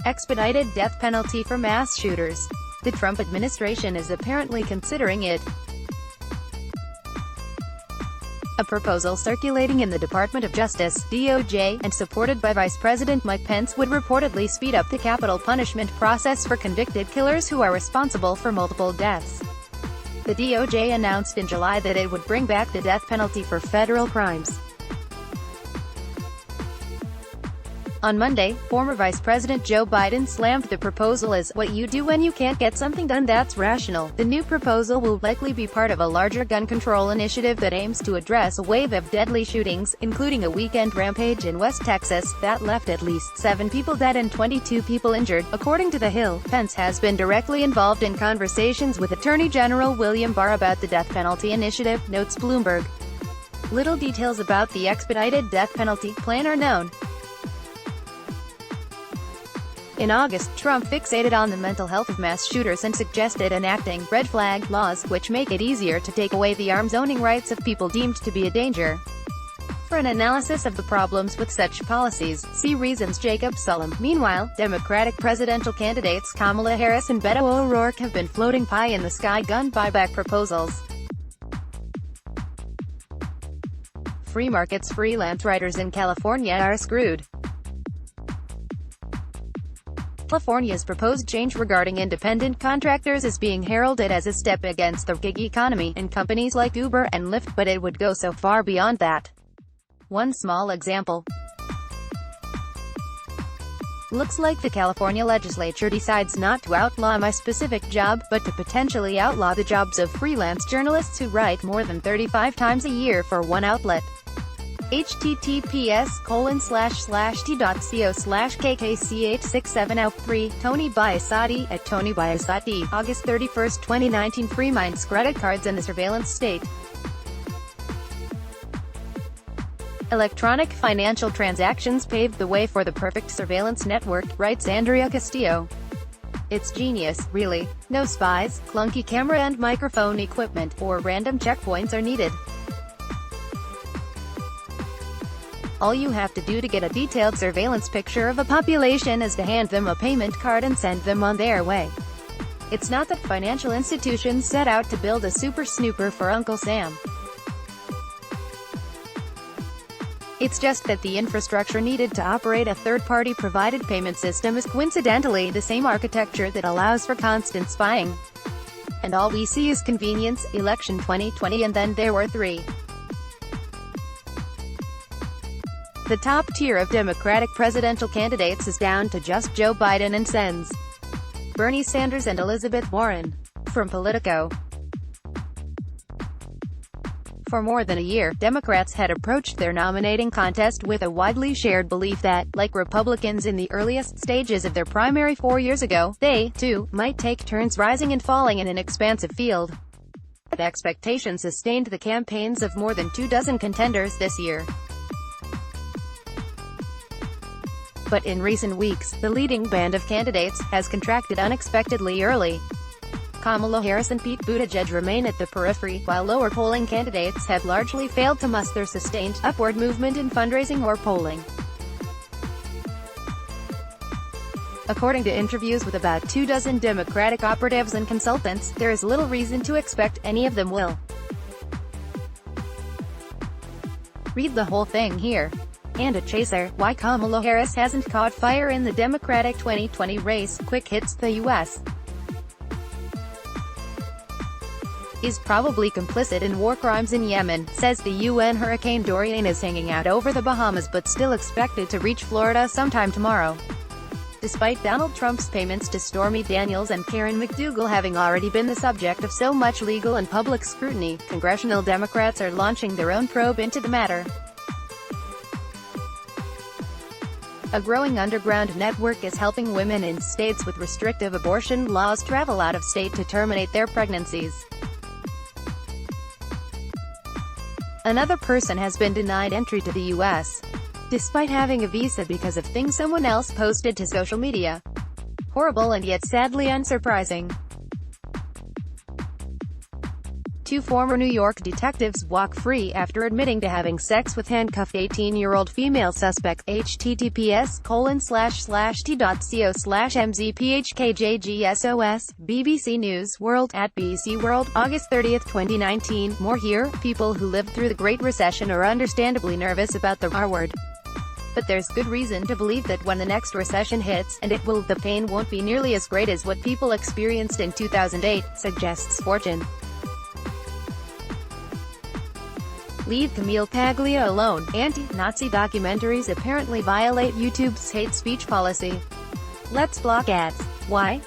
Expedited death penalty for mass shooters. The Trump administration is apparently considering it. A proposal circulating in the Department of Justice (DOJ) and supported by Vice President Mike Pence would reportedly speed up the capital punishment process for convicted killers who are responsible for multiple deaths. The DOJ announced in July that it would bring back the death penalty for federal crimes. On Monday, former Vice President Joe Biden slammed the proposal as "what you do when you can't get something done that's rational." The new proposal will likely be part of a larger gun control initiative that aims to address a wave of deadly shootings, including a weekend rampage in West Texas that left at least 7 people dead and 22 people injured. According to The Hill, Pence has been directly involved in conversations with Attorney General William Barr about the death penalty initiative, notes Bloomberg. Little details about the expedited death penalty plan are known. In August, Trump fixated on the mental health of mass shooters and suggested enacting red flag laws, which make it easier to take away the arms-owning rights of people deemed to be a danger. For an analysis of the problems with such policies, see Reasons Jacob Sullum. Meanwhile, Democratic presidential candidates Kamala Harris and Beto O'Rourke have been floating pie-in-the-sky gun buyback proposals. Free markets. Freelance writers in California are screwed. California's proposed change regarding independent contractors is being heralded as a step against the gig economy and companies like Uber and Lyft, but it would go so far beyond that. One small example. Looks like the California legislature decides not to outlaw my specific job, but to potentially outlaw the jobs of freelance journalists who write more than 35 times a year for one outlet. https://t.co/kkch6703. Tony Biasotti at Tony Biasotti, August 31, 2019. Free minds, credit cards and the surveillance state. Electronic financial transactions paved the way for the perfect surveillance network, writes Andrea Castillo. It's genius, really. No spies, clunky camera and microphone equipment, or random checkpoints are needed. All you have to do to get a detailed surveillance picture of a population is to hand them a payment card and send them on their way. It's not that financial institutions set out to build a super snooper for Uncle Sam. It's just that the infrastructure needed to operate a third-party provided payment system is coincidentally the same architecture that allows for constant spying. And all we see is convenience. Election 2020, and then there were 3. The top tier of Democratic presidential candidates is down to just Joe Biden and Sens. Bernie Sanders and Elizabeth Warren. From Politico. For more than a year, Democrats had approached their nominating contest with a widely shared belief that, like Republicans in the earliest stages of their primary 4 years ago, they, too, might take turns rising and falling in an expansive field. That expectation sustained the campaigns of more than 24 contenders this year. But in recent weeks, the leading band of candidates has contracted unexpectedly early. Kamala Harris and Pete Buttigieg remain at the periphery, while lower polling candidates have largely failed to muster sustained, upward movement in fundraising or polling. According to interviews with about 24 Democratic operatives and consultants, there is little reason to expect any of them will. Read the whole thing here. And a chaser, why Kamala Harris hasn't caught fire in the Democratic 2020 race. Quick hits. The U.S. is probably complicit in war crimes in Yemen, says the UN. Hurricane Dorian is hanging out over the Bahamas but still expected to reach Florida sometime tomorrow. Despite Donald Trump's payments to Stormy Daniels and Karen McDougal having already been the subject of so much legal and public scrutiny, congressional Democrats are launching their own probe into the matter. A growing underground network is helping women in states with restrictive abortion laws travel out of state to terminate their pregnancies. Another person has been denied entry to the U.S. despite having a visa because of things someone else posted to social media. Horrible and yet sadly unsurprising. Two former New York detectives walk free after admitting to having sex with handcuffed 18-year-old female suspect. https://t.co/mzphkjgsos, BBC News World, at BBC World, August 30, 2019. More here. People who lived through the Great Recession are understandably nervous about the R word. But there's good reason to believe that when the next recession hits, and it will, the pain won't be nearly as great as what people experienced in 2008, suggests Fortune. Leave Camille Paglia alone. Anti-Nazi documentaries apparently violate YouTube's hate speech policy. Let's block ads. Why?